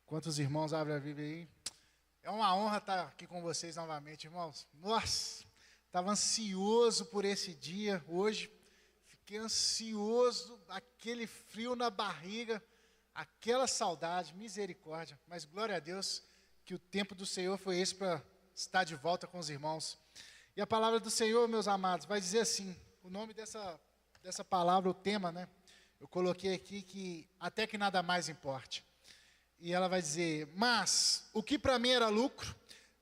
Quantos irmãos abrem a Bíblia aí? É uma honra estar aqui com vocês novamente, irmãos. Nossa, estava ansioso por esse dia hoje. Fiquei ansioso, aquele frio na barriga, aquela saudade, misericórdia. Mas glória a Deus que o tempo do Senhor foi esse para estar de volta com os irmãos. E a palavra do Senhor, meus amados, vai dizer assim, o nome dessa palavra, o tema, né? Eu coloquei aqui que até que nada mais importe. E ela vai dizer, mas o que para mim era lucro,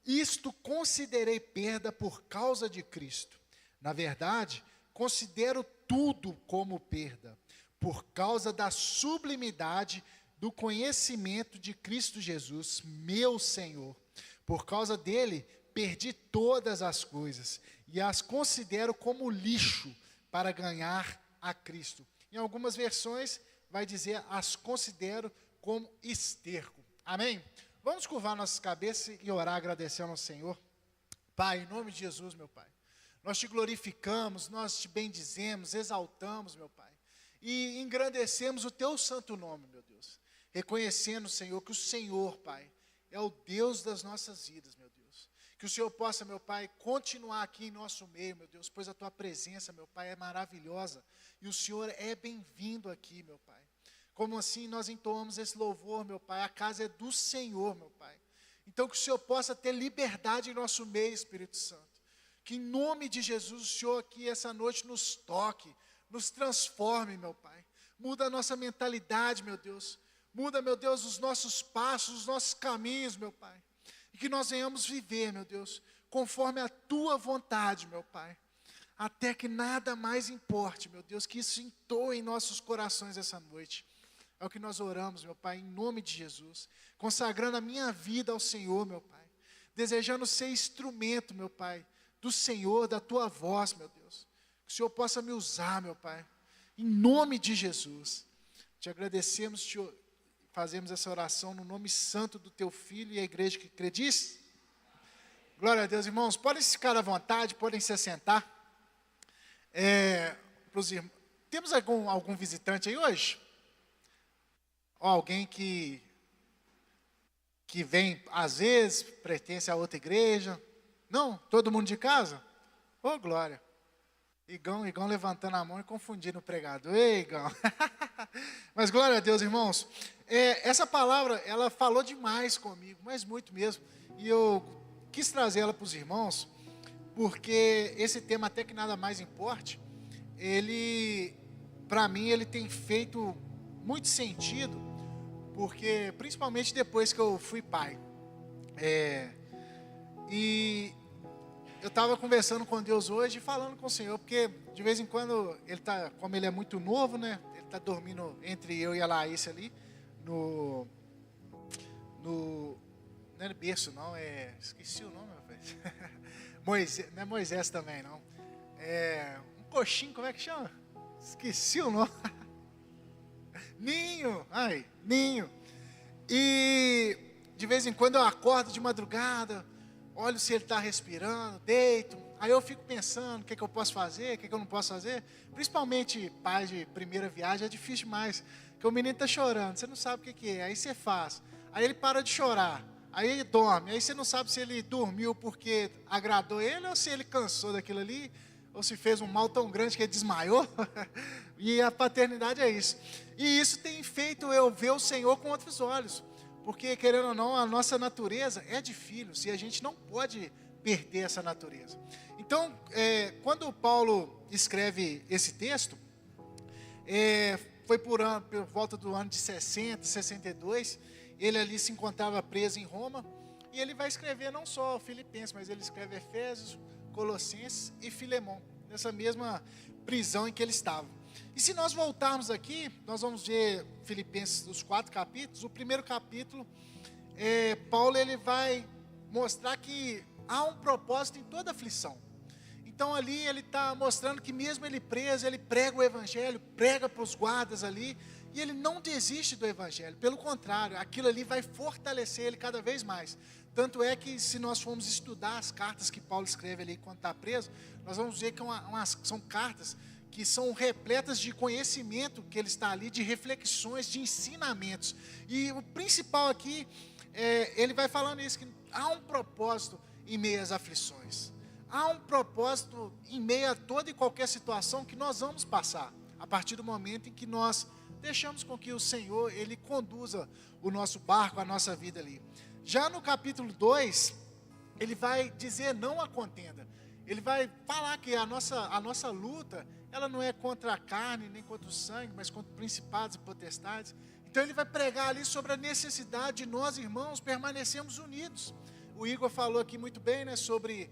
isto considerei perda por causa de Cristo. Na verdade, considero tudo como perda, por causa da sublimidade do conhecimento de Cristo Jesus, meu Senhor. Por causa dele, perdi todas as coisas e as considero como lixo para ganhar a Cristo. Em algumas versões vai dizer, as considero como esterco. Amém? Vamos curvar nossas cabeças e orar agradecendo ao Senhor. Pai, em nome de Jesus, meu Pai, nós te glorificamos, nós te bendizemos, exaltamos, meu Pai, e engrandecemos o teu santo nome, meu Deus, reconhecendo, Senhor, que o Senhor, Pai, é o Deus das nossas vidas, meu Deus. Que o Senhor possa, meu Pai, continuar aqui em nosso meio, meu Deus, pois a tua presença, meu Pai, é maravilhosa, e o Senhor é bem-vindo aqui, meu Pai. Como assim nós entoamos esse louvor, meu Pai, a casa é do Senhor, meu Pai. Então que o Senhor possa ter liberdade em nosso meio, Espírito Santo. Que em nome de Jesus, o Senhor aqui essa noite nos toque, nos transforme, meu Pai. Muda a nossa mentalidade, meu Deus. Muda, meu Deus, os nossos passos, os nossos caminhos, meu Pai. E que nós venhamos viver, meu Deus, conforme a Tua vontade, meu Pai. Até que nada mais importe, meu Deus, que isso entoe em nossos corações essa noite. É o que nós oramos, meu Pai, em nome de Jesus. Consagrando a minha vida ao Senhor, meu Pai. Desejando ser instrumento, meu Pai, do Senhor, da Tua voz, meu Deus. Que o Senhor possa me usar, meu Pai. Em nome de Jesus. Te agradecemos, fazemos essa oração no nome santo do Teu Filho e a igreja que crê diz. Glória a Deus, irmãos. Podem ficar à vontade, podem se assentar. Temos algum visitante aí hoje? Ou alguém que vem, às vezes, pertence a outra igreja. Não? Todo mundo de casa? Ô, glória. Igão levantando a mão e confundindo o pregador. Ei, Igão. Mas glória a Deus, irmãos. Essa palavra, ela falou demais comigo, mas muito mesmo. E eu quis trazer ela para os irmãos, porque esse tema, até que nada mais importe, para mim, ele tem feito muito sentido, porque principalmente depois que eu fui pai. E eu estava conversando com Deus hoje, falando com o Senhor, porque de vez em quando, como ele é muito novo, né? Ele está dormindo entre eu e a Laís ali, não é berço não, esqueci o nome, rapaz. Moisés, não é Moisés também não, um coxinho, como é que chama? Esqueci o nome. Ninho. E de vez em quando eu acordo de madrugada, olho se ele está respirando, deito. Aí eu fico pensando, o que eu posso fazer, o que eu não posso fazer. Principalmente pai de primeira viagem, é difícil demais. Porque o menino está chorando, você não sabe o que é. Aí você faz. Aí ele para de chorar. Aí ele dorme. Aí você não sabe se ele dormiu porque agradou ele ou se ele cansou daquilo ali. Ou se fez um mal tão grande que ele desmaiou. E a paternidade é isso. E isso tem feito eu ver o Senhor com outros olhos. Porque, querendo ou não, a nossa natureza é de filhos. E a gente não pode perder essa natureza. Então, quando Paulo escreve esse texto, foi por volta do ano de 60, 62. Ele ali se encontrava preso em Roma. E ele vai escrever não só Filipenses, mas ele escreve Efésios, Colossenses e Filemão, nessa mesma prisão em que ele estava. E se nós voltarmos aqui, nós vamos ver Filipenses, os 4 capítulos. O primeiro capítulo, Paulo ele vai mostrar que há um propósito em toda aflição. Então ali ele está mostrando que mesmo ele preso, ele prega o evangelho, prega para os guardas ali, e ele não desiste do evangelho. Pelo contrário, aquilo ali vai fortalecer ele cada vez mais. Tanto é que se nós formos estudar as cartas que Paulo escreve ali quando está preso, nós vamos ver que são cartas que são repletas de conhecimento que ele está ali, de reflexões, de ensinamentos. E o principal aqui, ele vai falando isso, que há um propósito em meio às aflições. Há um propósito em meio a toda e qualquer situação que nós vamos passar, a partir do momento em que nós deixamos com que o Senhor, Ele conduza o nosso barco, a nossa vida ali. Já no capítulo 2, ele vai dizer não à contenda. Ele vai falar que a nossa luta, ela não é contra a carne, nem contra o sangue, mas contra principados e potestades. Então ele vai pregar ali sobre a necessidade de nós, irmãos, permanecermos unidos. O Igor falou aqui muito bem, né, sobre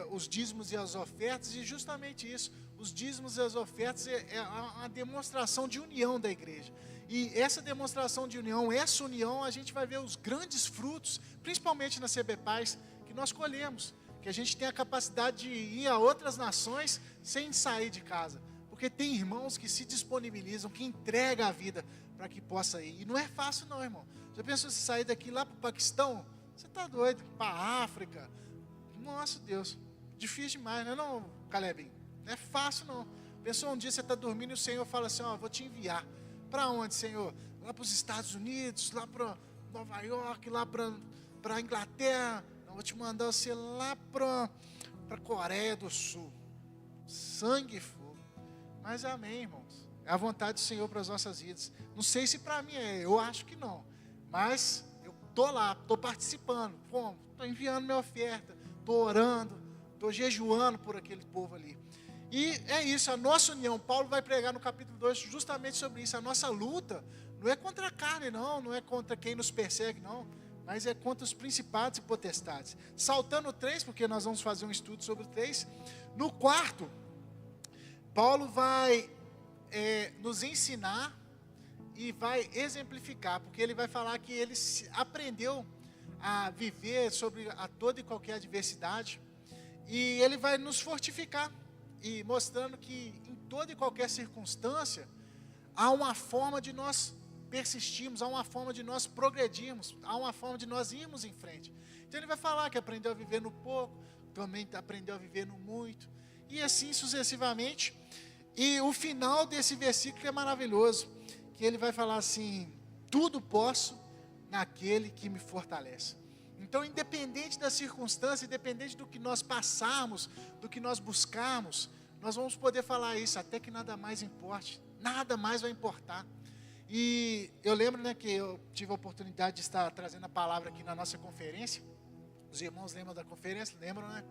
os dízimos e as ofertas, e justamente isso, os dízimos e as ofertas é uma demonstração de união da igreja. E essa demonstração de união, essa união, a gente vai ver os grandes frutos, principalmente na CB Paz, que nós colhemos, que a gente tem a capacidade de ir a outras nações sem sair de casa, porque tem irmãos que se disponibilizam, que entregam a vida para que possa ir, e não é fácil não, irmão. Já pensou você sair daqui lá para o Paquistão? Você está doido, para a África? Nossa Deus, difícil demais, não é não, Calebinho? Não é fácil não. Pensou um dia você está dormindo e o Senhor fala assim, ó, vou te enviar. Para onde, Senhor? Lá para os Estados Unidos, lá para Nova York, lá para a Inglaterra. Eu vou te mandar você lá para a Coreia do Sul. Sangue e fogo. Mas amém, irmãos. É a vontade do Senhor para as nossas vidas. Não sei se para mim eu acho que não. Mas eu estou lá, estou participando. Estou enviando minha oferta, estou orando, estou jejuando por aquele povo ali. E é isso, a nossa união. Paulo vai pregar no capítulo 2 justamente sobre isso. A nossa luta não é contra a carne, não é contra quem nos persegue, não, mas é contra os principados e potestades. Saltando o 3, porque nós vamos fazer um estudo sobre o 3. No 4, Paulo vai nos ensinar e vai exemplificar, porque ele vai falar que ele aprendeu a viver sobre a toda e qualquer adversidade, e ele vai nos fortificar, e mostrando que em toda e qualquer circunstância, há uma forma de nós persistirmos, há uma forma de nós progredirmos, há uma forma de nós irmos em frente. Então ele vai falar que aprendeu a viver no pouco, também aprendeu a viver no muito, e assim sucessivamente. E o final desse versículo é maravilhoso, que ele vai falar assim, tudo posso naquele que me fortalece. Então, independente da circunstância, independente do que nós passarmos, do que nós buscarmos, nós vamos poder falar isso, até que nada mais importe, nada mais vai importar. E eu lembro, né, que eu tive a oportunidade de estar trazendo a palavra aqui na nossa conferência. Os irmãos lembram da conferência? Lembram, né?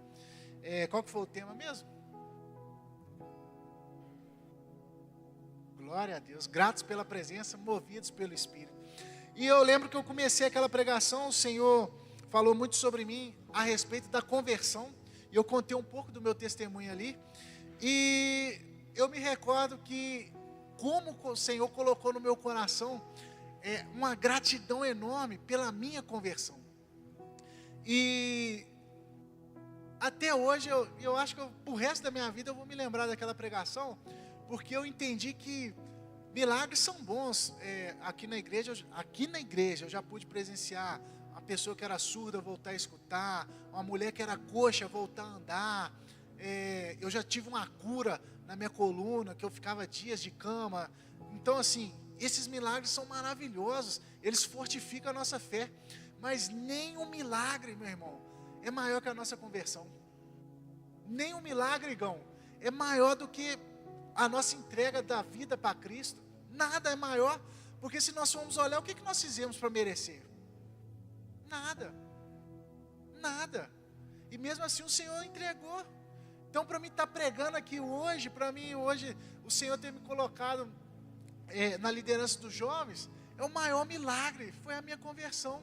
Qual que foi o tema mesmo? Glória a Deus, gratos pela presença, movidos pelo Espírito. E eu lembro que eu comecei aquela pregação, o Senhor falou muito sobre mim a respeito da conversão, e eu contei um pouco do meu testemunho ali, e eu me recordo que como o Senhor colocou no meu coração uma gratidão enorme pela minha conversão. E até hoje, eu acho que pro resto da minha vida eu vou me lembrar daquela pregação, porque eu entendi que milagres são bons. Aqui na igreja eu já pude presenciar uma pessoa que era surda voltar a escutar, uma mulher que era coxa voltar a andar. Eu já tive uma cura na minha coluna, que eu ficava dias de cama. Então assim, esses milagres são maravilhosos, eles fortificam a nossa fé, mas nenhum milagre, meu irmão, é maior que a nossa conversão. Nenhum milagre, Igão, é maior do que a nossa entrega da vida para Cristo. Nada é maior, porque se nós formos olhar, o que nós fizemos para merecer? Nada, e mesmo assim o Senhor entregou. Então para mim estar pregando aqui hoje, o Senhor ter me colocado na liderança dos jovens, é o maior milagre, foi a minha conversão,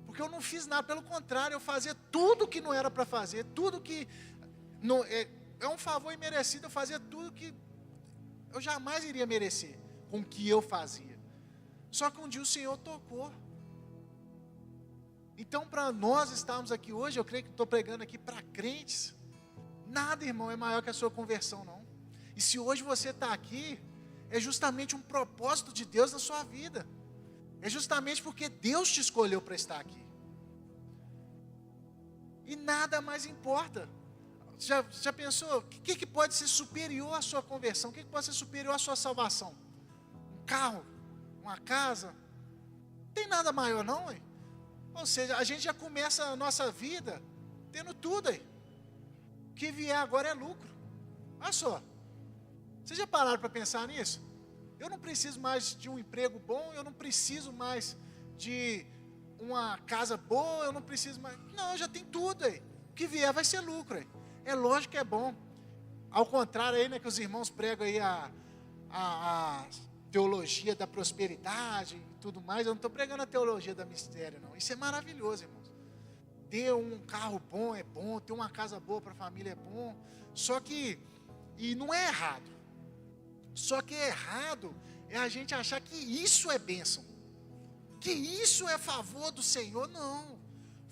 porque eu não fiz nada, pelo contrário, eu fazia tudo que não era para fazer, tudo que não, é um favor imerecido, eu fazia tudo que eu jamais iria merecer, com o que eu fazia. Só que um dia o Senhor tocou. Então para nós estarmos aqui hoje, eu creio que estou pregando aqui para crentes, nada, irmão, é maior que a sua conversão, não. E se hoje você está aqui, é justamente um propósito de Deus na sua vida, é justamente porque Deus te escolheu para estar aqui, e nada mais importa. Já pensou? O que pode ser superior à sua conversão? O que pode ser superior à sua salvação? Um carro? Uma casa? Não tem nada maior não, hein? Ou seja, a gente já começa a nossa vida tendo tudo aí. O que vier agora é lucro. Olha só. Vocês já pararam para pensar nisso? Eu não preciso mais de um emprego bom, eu não preciso mais de uma casa boa, eu não preciso mais... Não, eu já tenho tudo aí. O que vier vai ser lucro aí. É lógico que é bom. Ao contrário aí, né, que os irmãos pregam aí a teologia da prosperidade e tudo mais, eu não estou pregando a teologia da mistério, não. Isso é maravilhoso, irmãos. Ter um carro bom é bom, ter uma casa boa para a família é bom, só que, e não é errado, só que é errado é a gente achar que isso é bênção, que isso é favor do Senhor. Não,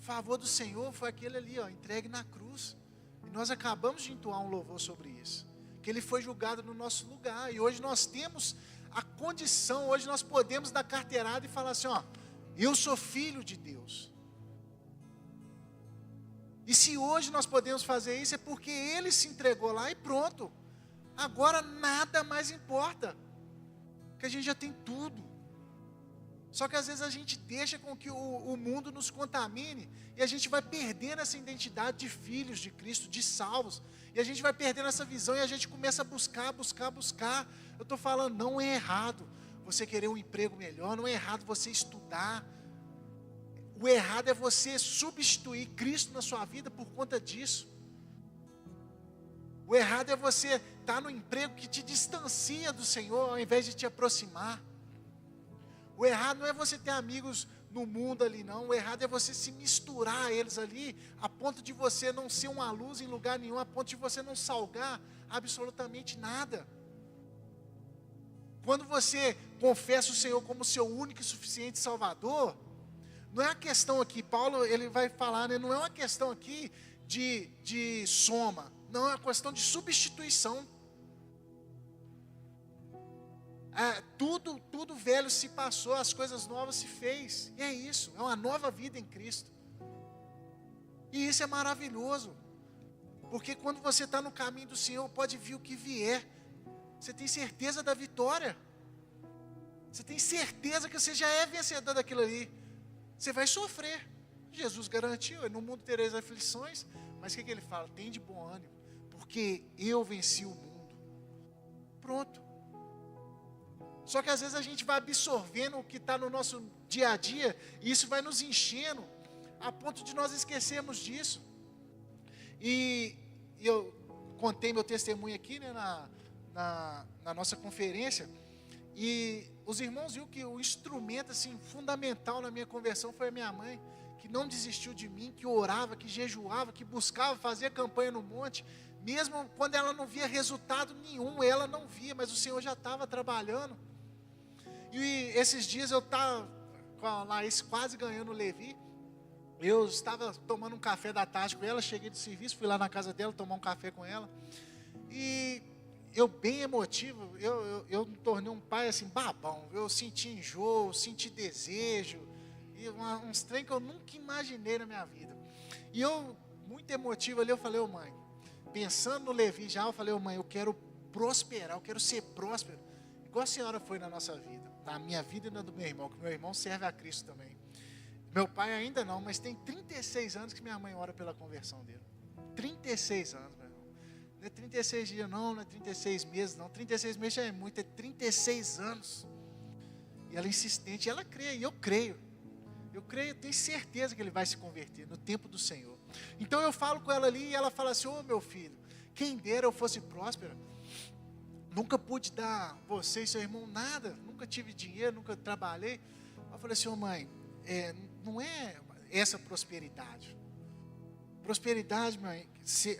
o favor do Senhor foi aquele ali, ó, entregue na cruz, e nós acabamos de entoar um louvor sobre isso, que Ele foi julgado no nosso lugar, e hoje nós temos a condição, hoje nós podemos dar carteirada e falar assim, ó, eu sou filho de Deus. E se hoje nós podemos fazer isso, é porque Ele se entregou lá e pronto. Agora nada mais importa, porque a gente já tem tudo. Só que às vezes a gente deixa com que o mundo nos contamine, e a gente vai perdendo essa identidade de filhos de Cristo, de salvos, e a gente vai perdendo essa visão, e a gente começa a buscar. Eu estou falando, não é errado você querer um emprego melhor, não é errado você estudar. O errado é você substituir Cristo na sua vida por conta disso. O errado é você estar no emprego que te distancia do Senhor, ao invés de te aproximar. O errado não é você ter amigos no mundo ali, não. O errado é você se misturar a eles ali, a ponto de você não ser uma luz em lugar nenhum, a ponto de você não salgar absolutamente nada. Quando você confessa o Senhor como seu único e suficiente Salvador, não é a questão aqui, Paulo ele vai falar, né, não é uma questão aqui de soma, não é uma questão de substituição. Tudo velho se passou, as coisas novas se fez, e é isso, é uma nova vida em Cristo, e isso é maravilhoso, porque quando você está no caminho do Senhor, pode vir o que vier, você tem certeza da vitória, você tem certeza que você já é vencedor daquilo ali. Você vai sofrer, Jesus garantiu, no mundo tereis aflições, mas o que ele fala? Tem de bom ânimo, porque eu venci o mundo, pronto. Só que às vezes a gente vai absorvendo o que está no nosso dia a dia, e isso vai nos enchendo, a ponto de nós esquecermos disso. E eu contei meu testemunho aqui, né, na nossa conferência, e os irmãos viram que o instrumento assim, fundamental na minha conversão foi a minha mãe, que não desistiu de mim, que orava, que jejuava, que buscava, fazia campanha no monte, mesmo quando ela não via resultado nenhum, ela não via, mas o Senhor já estava trabalhando. E esses dias eu estava com a Laís quase ganhando o Levi, eu estava tomando um café da tarde com ela, cheguei do serviço, fui lá na casa dela tomar um café com ela, e eu bem emotivo, eu me tornei um pai assim, babão, eu senti enjoo, senti desejo, e uns trem que eu nunca imaginei na minha vida, e eu, muito emotivo ali, eu falei, ô mãe, pensando no Levi já, eu falei, ô mãe, eu quero prosperar, eu quero ser próspero, igual a senhora foi na nossa vida, na minha vida e na do meu irmão, que meu irmão serve a Cristo também, meu pai ainda não, mas tem 36 anos que minha mãe ora pela conversão dele, 36 anos, meu irmão. Não é 36 dias não, não é 36 meses não, 36 meses já é muito, é 36 anos, e ela é insistente, ela crê, e eu creio, eu tenho certeza que ele vai se converter, no tempo do Senhor. Então eu falo com ela ali, e ela fala assim, ô meu filho, quem dera eu fosse próspero, nunca pude dar você e seu irmão nada, nunca tive dinheiro, nunca trabalhei. Eu falei assim, ô mãe, não é essa prosperidade. Prosperidade, mãe,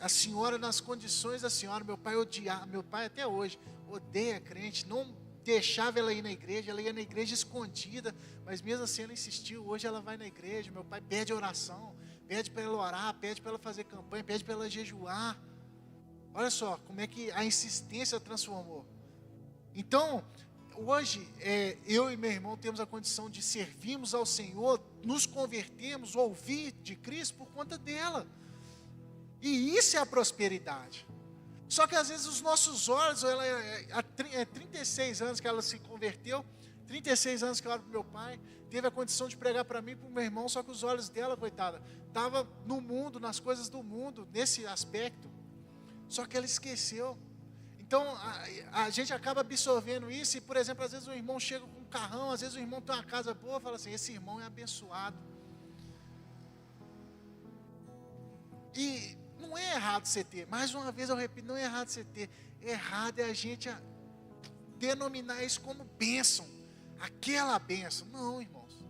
a senhora nas condições da senhora, meu pai até hoje odeia crente, não deixava ela ir na igreja, ela ia na igreja escondida, mas mesmo assim ela insistiu, hoje ela vai na igreja, meu pai pede oração, pede para ela orar, pede para ela fazer campanha, pede para ela jejuar. Olha só como é que a insistência transformou. Então, hoje, eu e meu irmão temos a condição de servirmos ao Senhor, nos convertermos, ouvir de Cristo por conta dela. E isso é a prosperidade. Só que às vezes os nossos olhos, há 36 anos que ela se converteu, 36 anos que ela era para meu pai, teve a condição de pregar para mim e para o meu irmão, só que os olhos dela, coitada, estavam no mundo, nas coisas do mundo, nesse aspecto. Só que ela esqueceu. Então a gente acaba absorvendo isso, e por exemplo, às vezes o irmão chega com um carrão, às vezes o irmão tem uma casa boa, fala assim, esse irmão é abençoado. E não é errado você ter, mais uma vez eu repito, não é errado você ter, errado é a gente denominar isso como bênção, aquela bênção. Não, irmãos,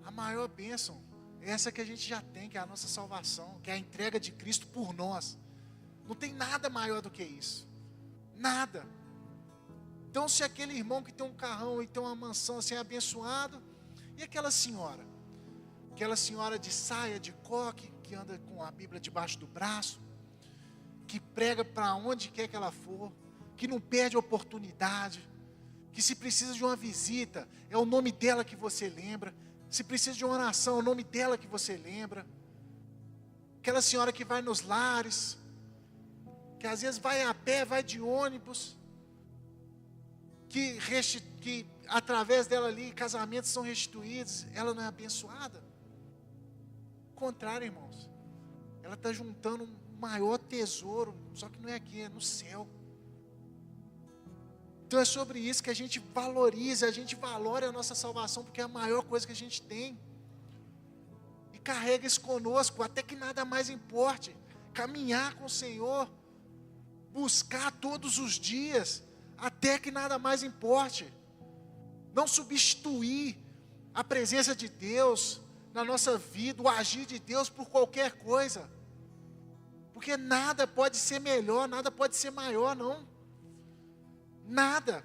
a maior bênção é essa que a gente já tem, que é a nossa salvação, que é a entrega de Cristo por nós. Não tem nada maior do que isso, nada. Então se aquele irmão que tem um carrão e tem uma mansão assim é abençoado, e aquela senhora de saia, de coque, que anda com a Bíblia debaixo do braço, que prega para onde quer que ela for, que não perde a oportunidade, que se precisa de uma visita, é o nome dela que você lembra, se precisa de uma oração, é o nome dela que você lembra, aquela senhora que vai nos lares, que às vezes vai a pé, vai de ônibus, que através dela ali, casamentos são restituídos, ela não é abençoada? Contrário, irmãos, ela está juntando um maior tesouro, só que não é aqui, é no céu. Então é sobre isso que a gente valoriza, a gente valora a nossa salvação, porque é a maior coisa que a gente tem, e carrega isso conosco, até que nada mais importe, caminhar com o Senhor, buscar todos os dias, até que nada mais importe, não substituir a presença de Deus na nossa vida, o agir de Deus por qualquer coisa, porque nada pode ser melhor, nada pode ser maior, não, nada.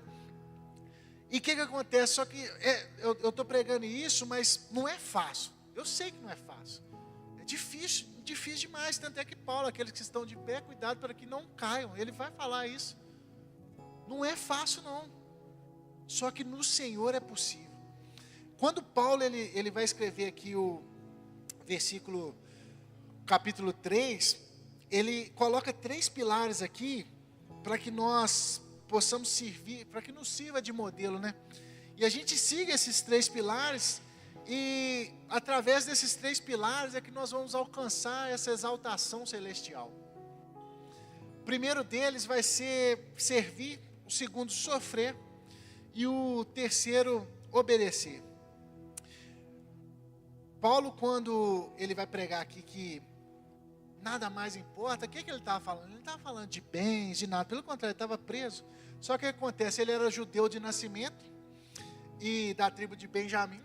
E o que acontece? Só que eu estou pregando isso, mas não é fácil, eu sei que não é fácil, é difícil demais, tanto é que Paulo, aqueles que estão de pé, cuidado para que não caiam, ele vai falar isso, não é fácil não, só que no Senhor é possível. Quando Paulo ele vai escrever aqui o versículo, capítulo 3, ele coloca 3 pilares aqui, para que nós possamos servir, para que nos sirva de modelo, né? E a gente siga esses 3 pilares, e através desses 3 pilares é que nós vamos alcançar essa exaltação celestial. O primeiro deles vai ser servir, o segundo sofrer, e o terceiro obedecer. Paulo, quando ele vai pregar aqui que nada mais importa, o que ele estava falando? Ele não estava falando de bens, de nada, pelo contrário, ele estava preso. Só que o que acontece? Ele era judeu de nascimento, e da tribo de Benjamim.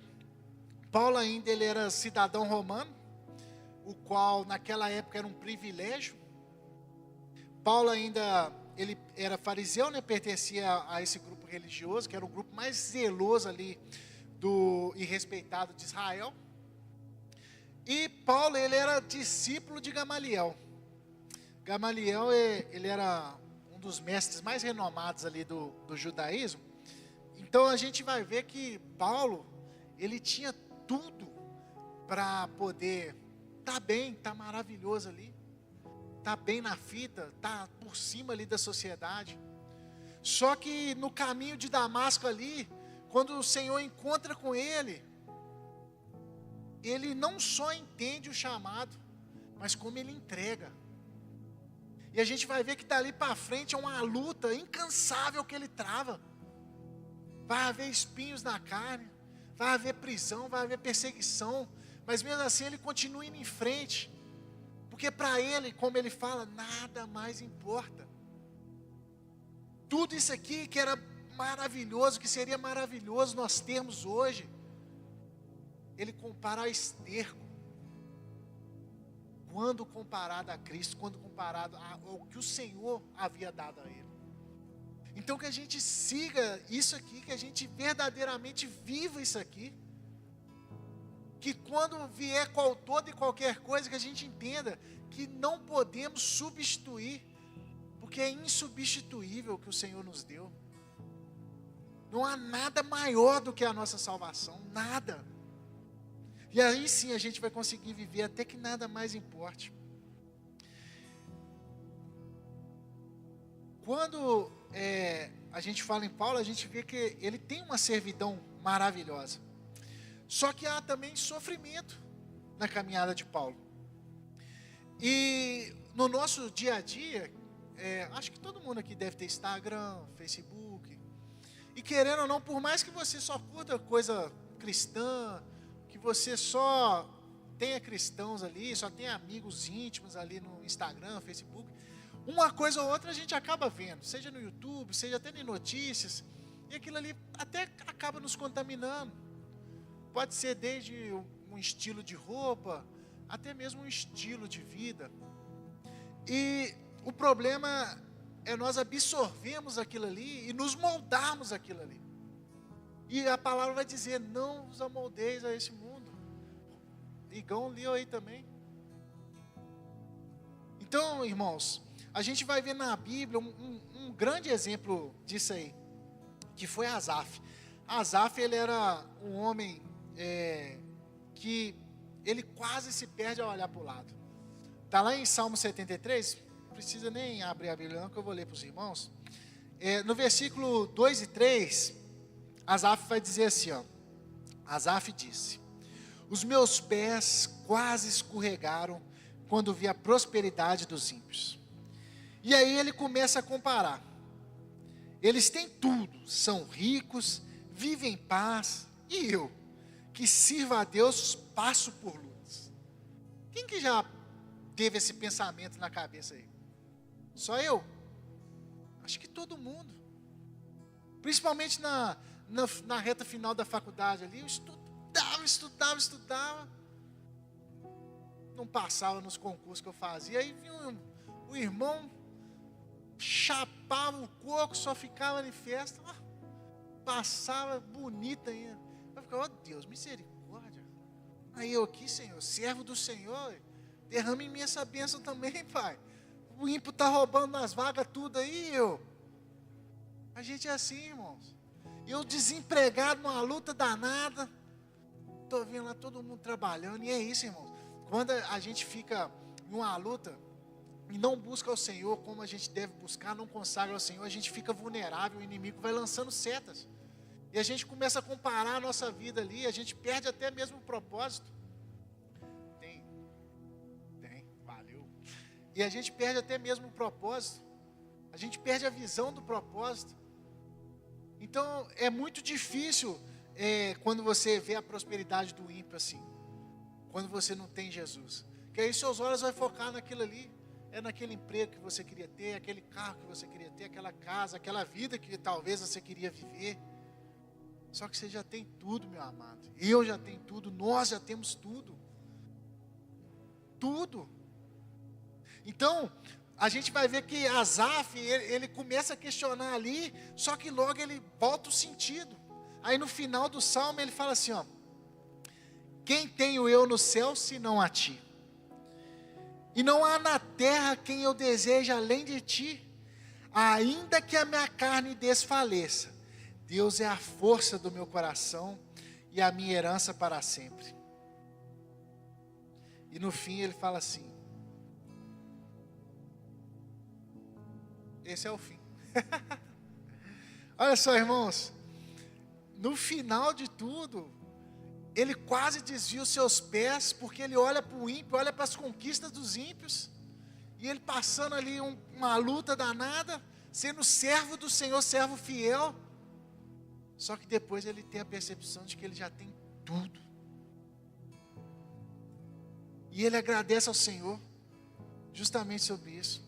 Paulo ainda ele era cidadão romano, o qual naquela época era um privilégio. Paulo ainda, ele era fariseu, né, pertencia a esse grupo religioso, que era o grupo mais zeloso ali e respeitado de Israel. E Paulo, ele era discípulo de Gamaliel. Gamaliel, ele era um dos mestres mais renomados ali do judaísmo. Então a gente vai ver que Paulo, ele tinha tudo para poder estar bem, estar maravilhoso ali, estar bem na fita, estar por cima ali da sociedade. Só que no caminho de Damasco ali, quando o Senhor encontra com ele não só entende o chamado, mas como ele entrega. E a gente vai ver que dali para frente é uma luta incansável que ele trava. Vai haver espinhos na carne, vai haver prisão, vai haver perseguição, mas mesmo assim ele continua indo em frente, porque para ele, como ele fala, nada mais importa. Tudo isso aqui que era maravilhoso, que seria maravilhoso nós termos hoje, ele compara a esterco, quando comparado a Cristo, quando comparado ao que o Senhor havia dado a ele. Então que a gente siga isso aqui, que a gente verdadeiramente viva isso aqui, que quando vier toda e qualquer coisa, que a gente entenda que não podemos substituir, porque é insubstituível o que o Senhor nos deu. Não há nada maior do que a nossa salvação, nada. E aí sim a gente vai conseguir viver até que nada mais importe. quando a gente fala em Paulo, a gente vê que ele tem uma servidão maravilhosa. Só que há também sofrimento na caminhada de Paulo. E no nosso dia a dia, acho que todo mundo aqui deve ter Instagram, Facebook. E querendo ou não, por mais que você só curta coisa cristã, que você só tenha cristãos ali, só tenha amigos íntimos ali no Instagram, Facebook, uma coisa ou outra a gente acaba vendo, seja no YouTube, seja até em notícias, e aquilo ali até acaba nos contaminando. Pode ser desde um estilo de roupa, até mesmo um estilo de vida. E o problema é nós absorvermos aquilo ali e nos moldarmos aquilo ali. E a palavra vai dizer, não vos amoldeis a esse mundo. Igão leu aí também. Então, irmãos, a gente vai ver na Bíblia um grande exemplo disso aí, que foi Asaf. Asaf, ele era um homem que ele quase se perde ao olhar para o lado. Está lá em Salmo 73, não precisa nem abrir a Bíblia não, que eu vou ler para os irmãos. No versículo 2 e 3, Asaf vai dizer assim, ó, Asaf disse, os meus pés quase escorregaram quando vi a prosperidade dos ímpios. E aí ele começa a comparar. Eles têm tudo, são ricos, vivem em paz, e eu, que sirvo a Deus, passo por lutas. Quem que já teve esse pensamento na cabeça aí? Só eu? Acho que todo mundo. Principalmente na reta final da faculdade ali, eu estudava. Não passava nos concursos que eu fazia. Aí vinha o irmão, chapava o coco, só ficava em festa. Passava bonita ainda. Eu ficava, ó Deus, misericórdia. Aí eu aqui, Senhor, servo do Senhor, derrama em mim essa bênção também, Pai. O ímpio está roubando nas vagas tudo aí, A gente é assim, irmãos. Eu desempregado, numa luta danada. Estou vendo lá todo mundo trabalhando. E é isso, irmãos. Quando a gente fica numa luta e não busca o Senhor como a gente deve buscar, não consagra ao Senhor, a gente fica vulnerável, o inimigo vai lançando setas. E a gente começa a comparar a nossa vida ali, a gente perde até mesmo o propósito. Tem, valeu. E a gente perde até mesmo o propósito. A gente perde a visão do propósito. Então, é muito difícil quando você vê a prosperidade do ímpio assim. Quando você não tem Jesus. Porque aí seus olhos vão focar naquilo ali. É naquele emprego que você queria ter, aquele carro que você queria ter, aquela casa, aquela vida que talvez você queria viver. Só que você já tem tudo, meu amado. Eu já tenho tudo, nós já temos tudo. Tudo. Então, a gente vai ver que Asaf, ele começa a questionar ali, só que logo ele volta o sentido. Aí no final do salmo ele fala assim, ó, quem tenho eu no céu, senão a ti? E não há na terra quem eu deseje além de ti. Ainda que a minha carne desfaleça, Deus é a força do meu coração e a minha herança para sempre. E no fim ele fala assim, esse é o fim. Olha só, irmãos, no final de tudo, ele quase desvia os seus pés, porque ele olha para o ímpio, olha para as conquistas dos ímpios, e ele passando ali uma luta danada, sendo servo do Senhor, servo fiel, só que depois ele tem a percepção de que ele já tem tudo, e ele agradece ao Senhor, justamente sobre isso.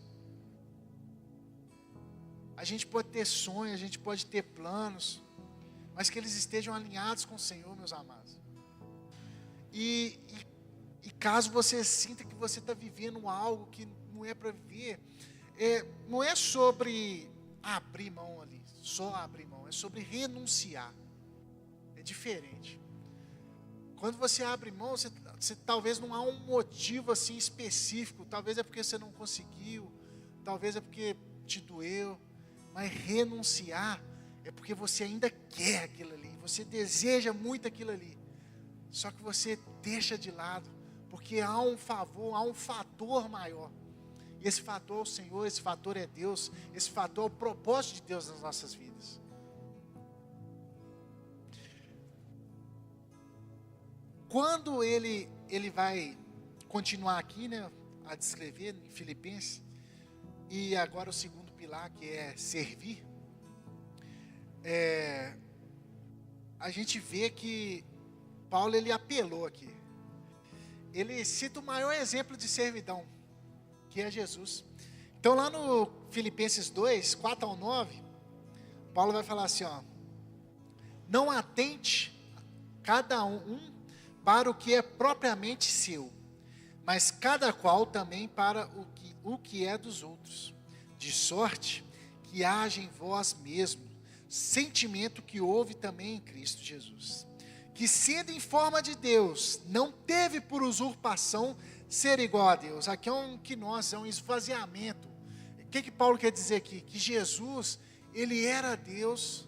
A gente pode ter sonhos, a gente pode ter planos, mas que eles estejam alinhados com o Senhor, meus amados. E caso você sinta que você está vivendo algo que não é para viver, não é sobre abrir mão ali, só abrir mão, é sobre renunciar. É diferente. Quando você abre mão, você talvez não há um motivo assim específico, talvez é porque você não conseguiu, talvez é porque te doeu, mas renunciar é porque você ainda quer aquilo ali, você deseja muito aquilo ali. Só que você deixa de lado, porque há um favor, há um fator maior. Esse fator é o Senhor, esse fator é Deus, esse fator é o propósito de Deus nas nossas vidas. Quando ele vai continuar aqui, né, a descrever em Filipenses, e agora o segundo pilar, que é servir, a gente vê que Paulo, ele apelou aqui. Ele cita o maior exemplo de servidão, que é Jesus. Então lá no Filipenses 2, 4 ao 9, Paulo vai falar assim, ó: não atente cada um para o que é propriamente seu, mas cada qual também para o que é dos outros, de sorte que haja em vós mesmo sentimento que houve também em Cristo Jesus, que sendo em forma de Deus, não teve por usurpação ser igual a Deus. Aqui é um quinose, é um esvaziamento. O que Paulo quer dizer aqui? Que Jesus, ele era Deus,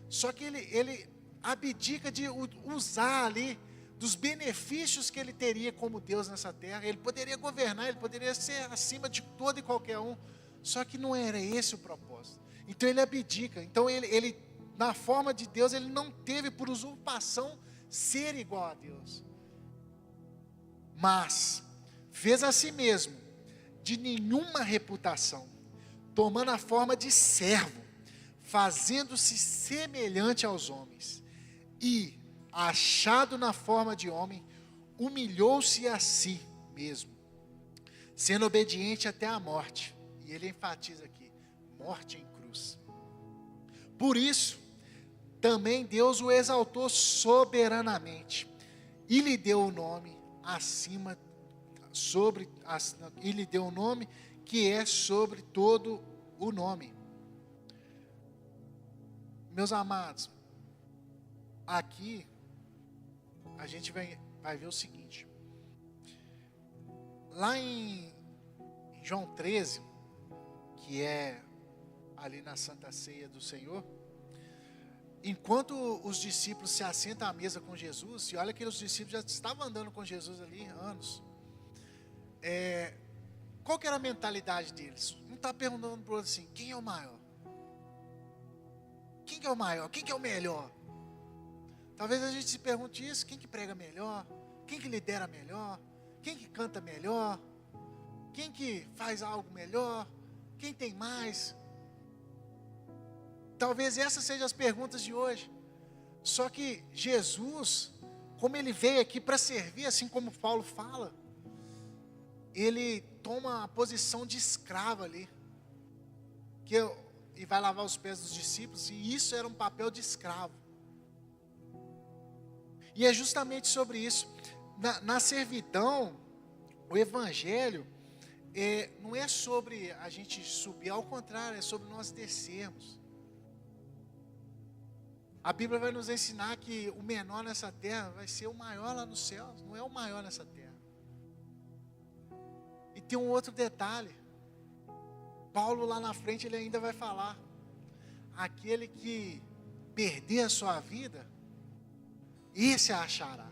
só que ele abdica de usar ali dos benefícios que ele teria como Deus nessa terra. Ele poderia governar, ele poderia ser acima de todo e qualquer um, só que não era esse o propósito. Então ele abdica. Então ele na forma de Deus, ele não teve por usurpação ser igual a Deus, mas fez a si mesmo de nenhuma reputação, tomando a forma de servo, fazendo-se semelhante aos homens, e achado na forma de homem, humilhou-se a si mesmo, sendo obediente até a morte. E ele enfatiza aqui, morte em cruz. Por isso, também Deus o exaltou soberanamente, e lhe deu o nome e lhe deu o nome que é sobre todo o nome. Meus amados, aqui a gente vai ver o seguinte. Lá em João 13, que é ali na Santa Ceia do Senhor, enquanto os discípulos se assentam à mesa com Jesus, e olha que os discípulos já estavam andando com Jesus ali há anos, qual que era a mentalidade deles? Um está perguntando para o outro assim: quem é o maior? Quem que é o maior? Quem que é o melhor? Talvez a gente se pergunte isso: quem que prega melhor? Quem que lidera melhor? Quem que canta melhor? Quem que faz algo melhor? Quem tem mais? Talvez essas sejam as perguntas de hoje. Só que Jesus, como ele veio aqui para servir, assim como Paulo fala, ele toma a posição de escravo ali, e vai lavar os pés dos discípulos, e isso era um papel de escravo. E é justamente sobre isso. Na servidão, o evangelho não é sobre a gente subir, ao contrário, é sobre nós descermos. A Bíblia vai nos ensinar que o menor nessa terra vai ser o maior lá nos céus, não é o maior nessa terra. E tem um outro detalhe. Paulo lá na frente, ele ainda vai falar: aquele que perder a sua vida, esse a achará.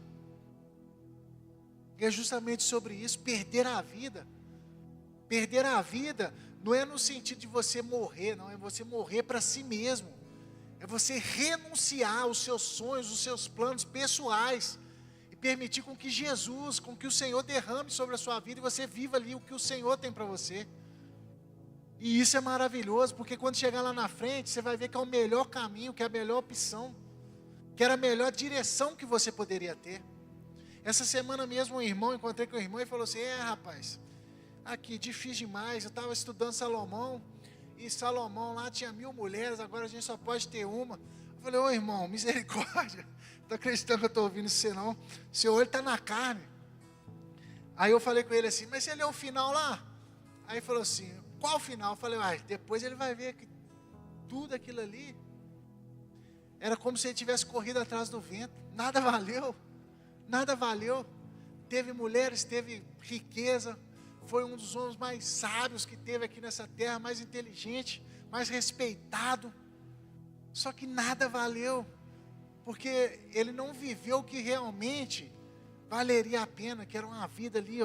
E é justamente sobre isso, perder a vida. Perder a vida não é no sentido de você morrer, não, é você morrer para si mesmo. É você renunciar aos seus sonhos, os seus planos pessoais, e permitir com que Jesus, com que o Senhor derrame sobre a sua vida, e você viva ali o que o Senhor tem para você. E isso é maravilhoso, porque quando chegar lá na frente, você vai ver que é o melhor caminho, que é a melhor opção, que era a melhor direção que você poderia ter. Essa semana mesmo encontrei com um irmão e falou assim: rapaz, aqui difícil demais, eu estava estudando Salomão, e Salomão lá tinha 1000 mulheres, agora a gente só pode ter uma. Eu falei: ô irmão, misericórdia, não estou acreditando que eu estou ouvindo isso não, seu olho está na carne. Aí eu falei com ele assim: mas você leu o final lá? Aí ele falou assim: qual o final? Eu falei: depois ele vai ver que tudo aquilo ali era como se ele tivesse corrido atrás do vento, nada valeu, nada valeu. Teve mulheres, teve riqueza, foi um dos homens mais sábios que teve aqui nessa terra, mais inteligente, mais respeitado, só que nada valeu, porque ele não viveu o que realmente valeria a pena, que era uma vida ali,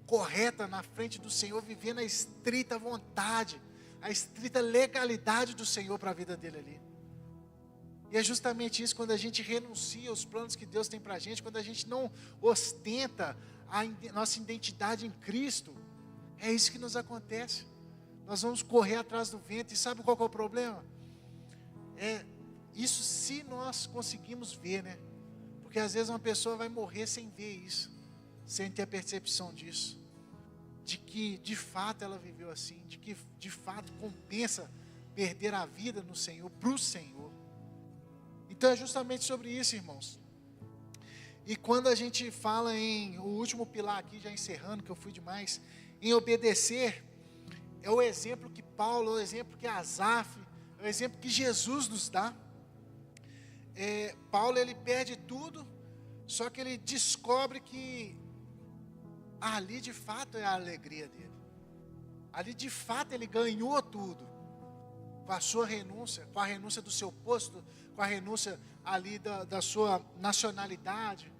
correta na frente do Senhor, vivendo a estrita vontade, a estrita legalidade do Senhor para a vida dele ali. E é justamente isso, quando a gente renuncia aos planos que Deus tem para a gente, quando a gente não ostenta a nossa identidade em Cristo, é isso que nos acontece. Nós vamos correr atrás do vento, e sabe qual que é o problema? É isso, se nós conseguimos ver, né? Porque às vezes uma pessoa vai morrer sem ver isso, sem ter a percepção disso, de que de fato ela viveu assim, de que de fato compensa perder a vida no Senhor, para o Senhor. Então é justamente sobre isso, irmãos. E quando a gente fala em, o último pilar aqui, já encerrando, que eu fui demais, em obedecer, é o exemplo que Paulo, é o exemplo que Asaf, é o exemplo que Jesus nos dá. Paulo, ele perde tudo, só que ele descobre que ali de fato é a alegria dele. Ali de fato ele ganhou tudo, com a sua renúncia, com a renúncia do seu posto, com a renúncia ali da sua nacionalidade.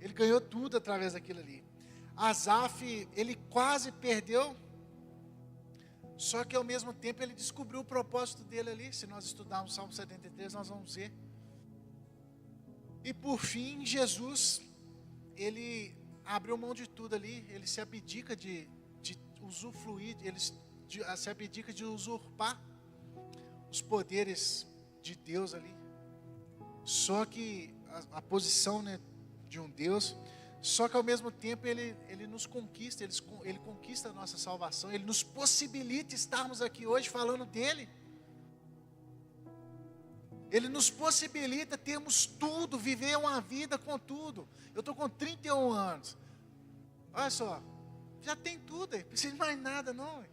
Ele ganhou tudo através daquilo ali. Asaf, ele quase perdeu, só que ao mesmo tempo ele descobriu o propósito dele ali. Se nós estudarmos o Salmo 73, nós vamos ver. E por fim, Jesus, ele abriu mão de tudo ali, ele se abdica de usufruir, ele se abdica de usurpar os poderes de Deus ali. Só que a posição, né, de um Deus, só que ao mesmo tempo ele nos conquista, ele conquista a nossa salvação, ele nos possibilita estarmos aqui hoje falando dele. Ele nos possibilita termos tudo, viver uma vida com tudo. Eu estou com 31 anos. Olha só, já tem tudo aí, não precisa de mais nada não.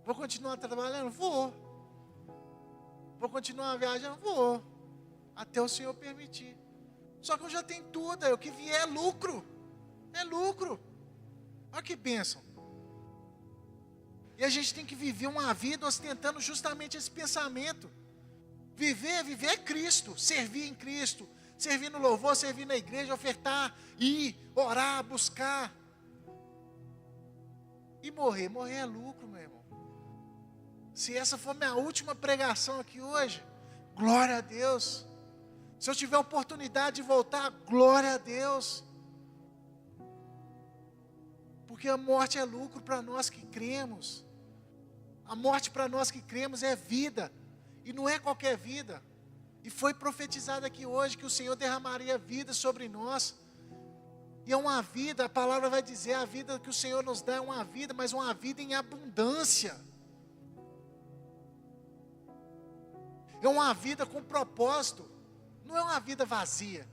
Vou continuar trabalhando? Vou. Vou continuar viajando? Vou. Até o Senhor permitir. Só que eu já tenho tudo, aí o que vier é lucro. É lucro. Olha que bênção. E a gente tem que viver uma vida ostentando justamente esse pensamento. Viver é Cristo, servir em Cristo, servir no louvor, servir na igreja, ofertar, ir, orar, buscar. E morrer é lucro, meu irmão. Se essa for minha última pregação aqui hoje, glória a Deus. Se eu tiver a oportunidade de voltar, glória a Deus. Porque a morte é lucro para nós que cremos. A morte para nós que cremos é vida. E não é qualquer vida. E foi profetizado aqui hoje que o Senhor derramaria vida sobre nós. E é uma vida, a palavra vai dizer, a vida que o Senhor nos dá é uma vida, mas uma vida em abundância. É uma vida com propósito. Não é uma vida vazia.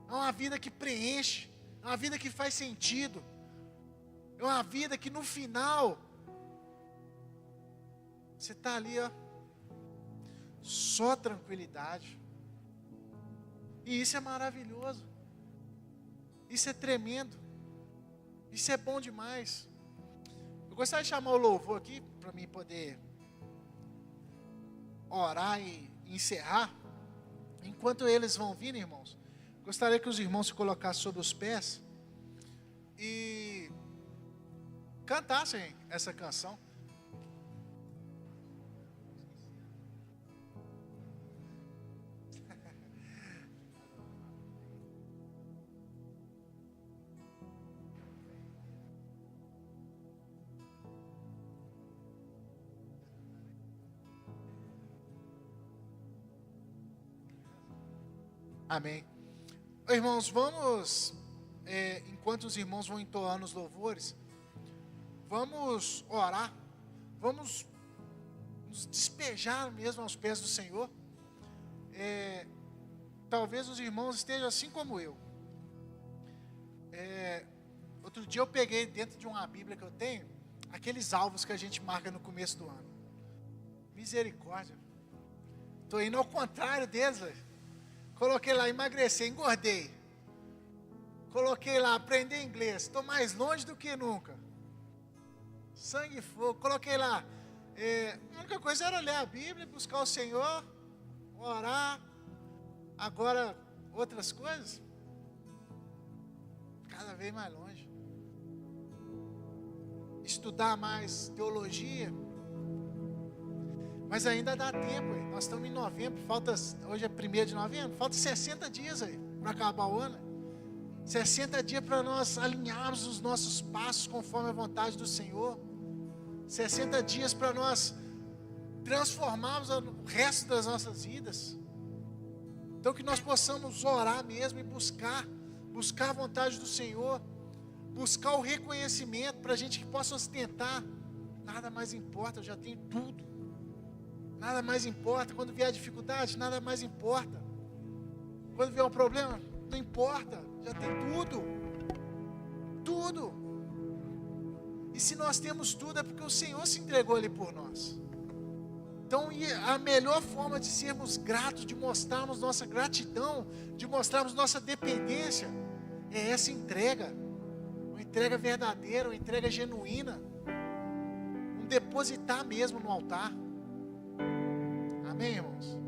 É uma vida que preenche. É uma vida que faz sentido. É uma vida que no final, você está ali, ó, só tranquilidade. E isso é maravilhoso. Isso é tremendo. Isso é bom demais. Eu gostaria de chamar o louvor aqui, para mim poder orar e encerrar. Enquanto eles vão vir, irmãos, gostaria que os irmãos se colocassem sobre os pés e cantassem essa canção. Amém. Irmãos, vamos, enquanto os irmãos vão entoando os louvores, vamos orar, vamos nos despejar mesmo aos pés do Senhor. Talvez os irmãos estejam assim como eu. Outro dia eu peguei dentro de uma Bíblia que eu tenho, aqueles alvos que a gente marca no começo do ano. Misericórdia. Estou indo ao contrário deles, velho. Coloquei lá, emagrecer, engordei. Coloquei lá, aprender inglês. Estou mais longe do que nunca. Sangue e fogo. Coloquei lá. A única coisa era ler a Bíblia, buscar o Senhor, orar. Agora, outras coisas, cada vez mais longe. estudar mais teologia. Mas ainda dá tempo, aí. Nós estamos em novembro, hoje é 1º de novembro, falta 60 dias aí para acabar o ano. 60 dias para nós alinharmos os nossos passos conforme a vontade do Senhor. 60 dias para nós transformarmos o resto das nossas vidas. Então que nós possamos orar mesmo e buscar a vontade do Senhor, buscar o reconhecimento para a gente que possa ostentar. Nada mais importa, eu já tenho tudo. Nada mais importa. Quando vier a dificuldade, nada mais importa. Quando vier um problema, não importa, já tem tudo. Tudo. E se nós temos tudo é porque o Senhor se entregou ali por nós. Então a melhor forma de sermos gratos, de mostrarmos nossa gratidão, de mostrarmos nossa dependência, é essa entrega. Uma entrega verdadeira, uma entrega genuína. Um depositar mesmo no altar. Amém, irmãos?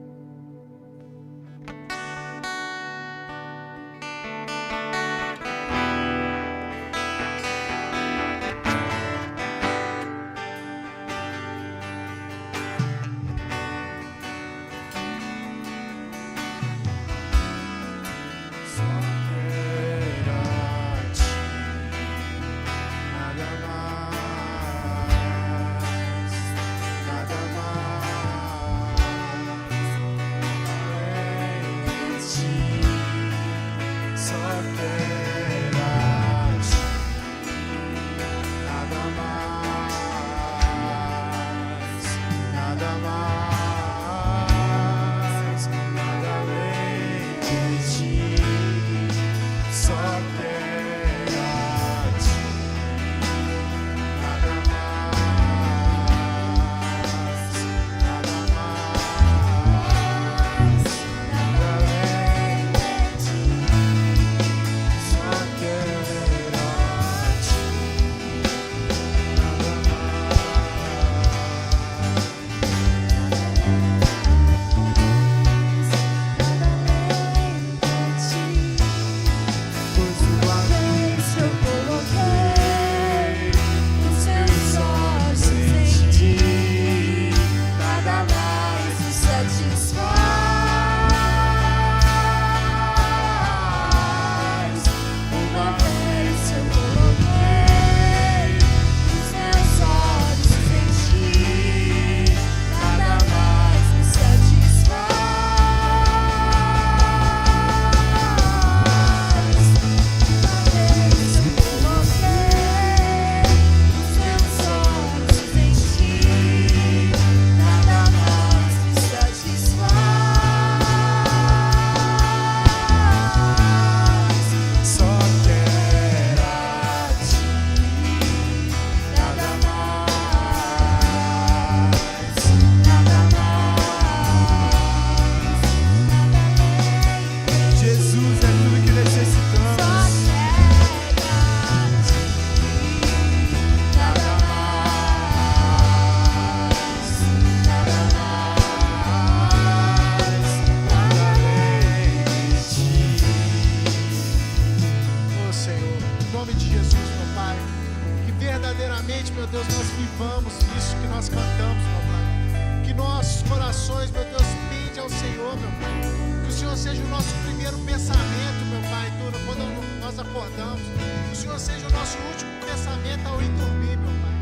verdadeiramente, meu Deus, nós vivamos isso que nós cantamos, meu Pai. Que nossos corações, meu Deus, pendem ao Senhor, meu Pai. Que o Senhor seja o nosso primeiro pensamento, meu Pai, quando nós acordamos. Que o Senhor seja o nosso último pensamento ao ir dormir, meu Pai.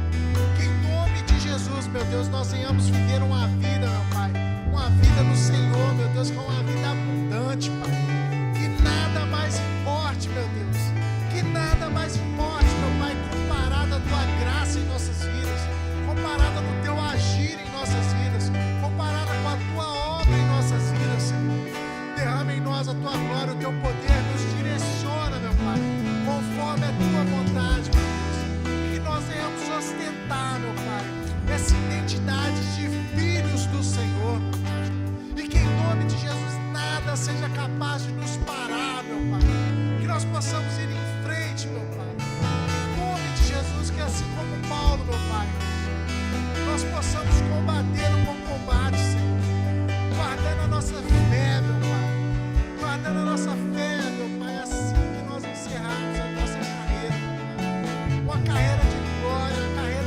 Que em nome de Jesus, meu Deus, nós venhamos viver uma vida, meu Pai. Uma vida no Senhor, meu Deus, que é uma vida abundante, Pai. Que nada mais importe, meu Deus. Que nada mais importe, meu Pai, comparado à Tua graça em nossas vidas, comparado no Teu agir em nossas vidas, comparado com a Tua obra em nossas vidas, Senhor. Derrama em nós a Tua glória, o Teu poder nos direciona, meu Pai, conforme a Tua vontade, meu Deus. Que nós venhamos ostentar, meu Pai, essa identidade de filhos do Senhor. E que em nome de Jesus nada seja capaz de nos parar, meu Pai. Que nós possamos ir em frente, meu Pai. Em nome de Jesus, que assim como Paulo, meu Pai, nós possamos combater o bom combate, Senhor. Guardando a nossa fé, meu Pai. Guardando a nossa fé, meu Pai, assim que nós encerrarmos a nossa carreira, meu Pai. Uma carreira de glória, uma carreira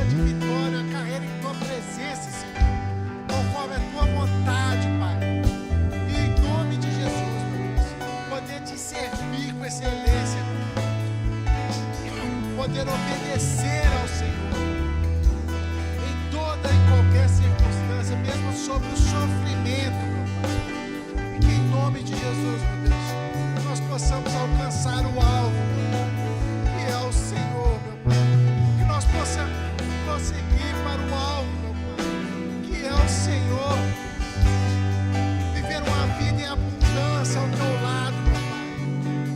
poder obedecer ao Senhor em toda e qualquer circunstância, mesmo sobre o sofrimento, meu Pai. E que em nome de Jesus, meu Deus, nós possamos alcançar o alvo, que é o Senhor, meu Pai. Que nós possamos prosseguir para o alvo, meu Pai, que é o Senhor. Viver uma vida em abundância ao teu lado, meu Pai.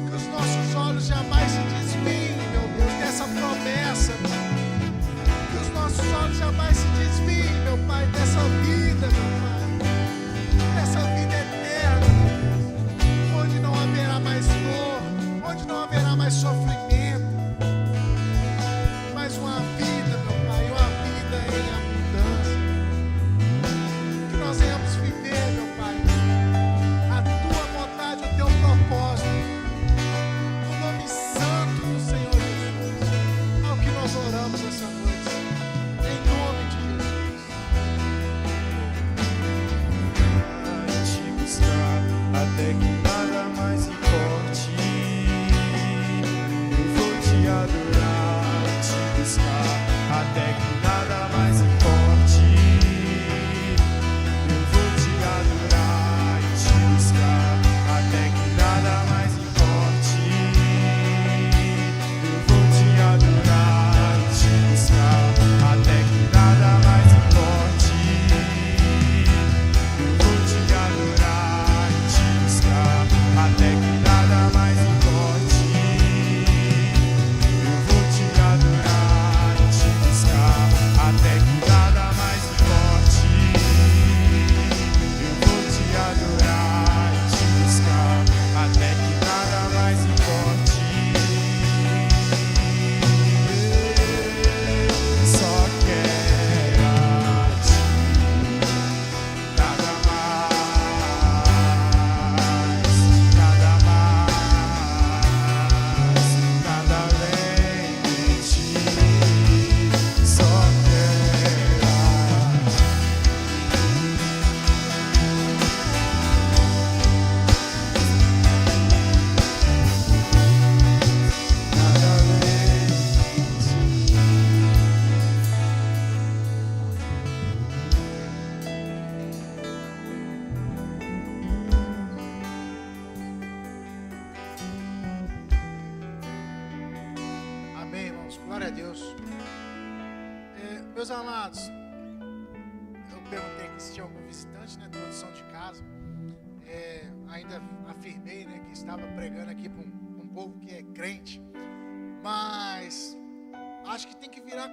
Que os nossos olhos jamais se desviem, meu Deus, dessa promessa, meu Pai. Que os nossos olhos jamais se desviem, meu Pai, dessa vida, meu Pai. Dessa vida eterna, meu Deus. Onde não haverá mais dor, onde não haverá mais sofrimento. Mas uma vida, meu Pai, uma vida em abundância. Que nós venhamos viver, meu Pai, a tua vontade, o teu propósito, no nome santo do Senhor Jesus, ao que nós oramos essa noite, em nome de Jesus. Vai te buscar até que nada mais importe. Eu vou te adorar, te buscar até que nada mais importe. Eu vou te adorar e te buscar até que nada mais importe. Eu vou te adorar e te buscar até que nada mais importe. Eu vou te adorar e te buscar até que nada mais importe. Eu vou te adorar e te buscar até que nada mais importe. Eu vou te adorar e te buscar até que nada mais importe. Só quero a ti, nada mais, nada além de ti. Só quero a ti. Nada além de ti. Amém, irmãos. Glória a Deus. Meus amados, eu perguntei aqui se tinha algum visitante, né? Todos são de casa. Ainda afirmei, né, que estava pregando aqui para um povo que é crente. Mas acho que tem que virar